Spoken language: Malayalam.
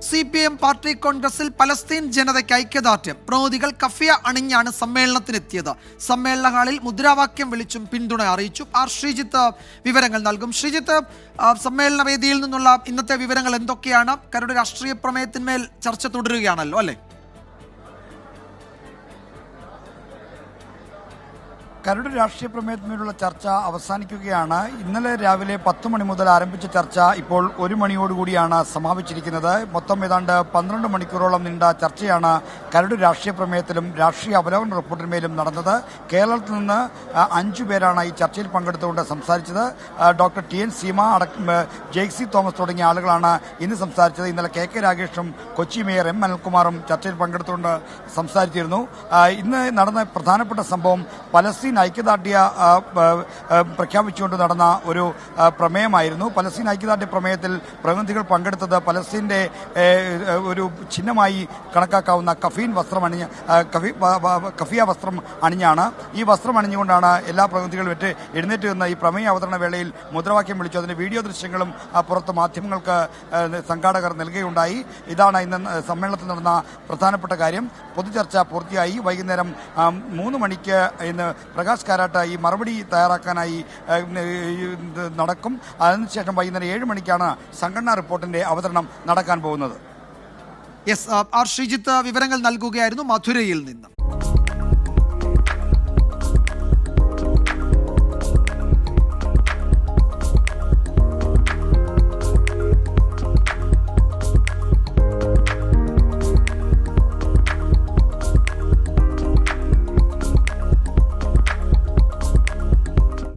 CPM പാർട്ടി കോൺഗ്രസിൽ പലസ്തീൻ ജനതയ്ക്ക് ഐക്യദാർഢ്യം. പ്രതിനിധികൾ കഫിയ അണിഞ്ഞാണ് സമ്മേളനത്തിനെത്തിയത്. സമ്മേളന ഹാളിൽ മുദ്രാവാക്യം വിളിച്ചും പിന്തുണ അറിയിച്ചു. ശ്രീജിത്ത് വിവരങ്ങൾ നൽകും. ശ്രീജിത്ത്, സമ്മേളന വേദിയിൽ നിന്നുള്ള ഇന്നത്തെ വിവരങ്ങൾ എന്തൊക്കെയാണ്? കരട് രാഷ്ട്രീയ പ്രമേയത്തിന്മേൽ ചർച്ച തുടരുകയാണല്ലോ, അല്ലേ? കരട് രാഷ്ട്രീയ പ്രമേയത്തിന്മേലുള്ള ചർച്ച അവസാനിക്കുകയാണ്. ഇന്നലെ രാവിലെ 10 മണി മുതൽ ആരംഭിച്ച ചർച്ച ഇപ്പോൾ 1 മണിയോടുകൂടിയാണ് സമാപിച്ചിരിക്കുന്നത്. മൊത്തം ഏതാണ്ട് 12 മണിക്കൂറോളം നീണ്ട ചർച്ചയാണ് കരട് രാഷ്ട്രീയ പ്രമേയത്തിലും രാഷ്ട്രീയ അവലോകന റിപ്പോർട്ടിന്മേലും നടന്നത്. കേരളത്തിൽ നിന്ന് 5 പേരാണ് ഈ ചർച്ചയിൽ പങ്കെടുത്തുകൊണ്ട് സംസാരിച്ചത്. Doctor TN Seema Jaicy Thomas തുടങ്ങിയ ആളുകളാണ് ഇന്ന് സംസാരിച്ചത്. ഇന്നലെ KK രാഗേഷും കൊച്ചി മേയർ M അനിൽകുമാറും ചർച്ചയിൽ പങ്കെടുത്തുകൊണ്ട് സംസാരിച്ചിരുന്നു. ഇന്ന് നടന്ന പ്രധാനപ്പെട്ട സംഭവം പലസ്തീൻ ഐക്യദാർഢ്യ പ്രഖ്യാപിച്ചുകൊണ്ട് നടന്ന ഒരു പ്രമേയമായിരുന്നു. പലസ്തീൻ ഐക്യദാർഢ്യ പ്രമേയത്തിൽ പ്രതിനിധികൾ പങ്കെടുത്തത് പലസ്തീന്റെ ഒരു ചിഹ്നമായി കണക്കാക്കാവുന്ന കഫിയ വസ്ത്രം അണിഞ്ഞാണ്. ഈ വസ്ത്രം അണിഞ്ഞുകൊണ്ടാണ് എല്ലാ പ്രതിനിധികളും എഴുന്നേറ്റ് നിന്ന് ഈ പ്രമേയ അവതരണ വേളയിൽ മുദ്രാവാക്യം വിളിച്ചു. അതിന്റെ വീഡിയോ ദൃശ്യങ്ങളും പുറത്ത് മാധ്യമങ്ങൾക്ക് സംഘാടകർ നൽകുകയുണ്ടായി. ഇതാണ് ഇന്ന് സമ്മേളനത്തിൽ നടന്ന പ്രധാനപ്പെട്ട കാര്യം. പൊതുചർച്ച പൂർത്തിയായി. വൈകുന്നേരം 3 മണിക്ക് ഇന്ന് പ്രകാശ് കാരാട്ട് ഈ മറുപടി തയ്യാറാക്കാനായി നടക്കും. അതിനുശേഷം വൈകുന്നേരം 7 മണിക്കാണ് സംഘടനാ റിപ്പോർട്ടിന്റെ അവതരണം നടക്കാൻ പോകുന്നത്. ശ്രീജിത്ത് വിവരങ്ങൾ നൽകുകയായിരുന്നു മധുരയിൽ നിന്ന്.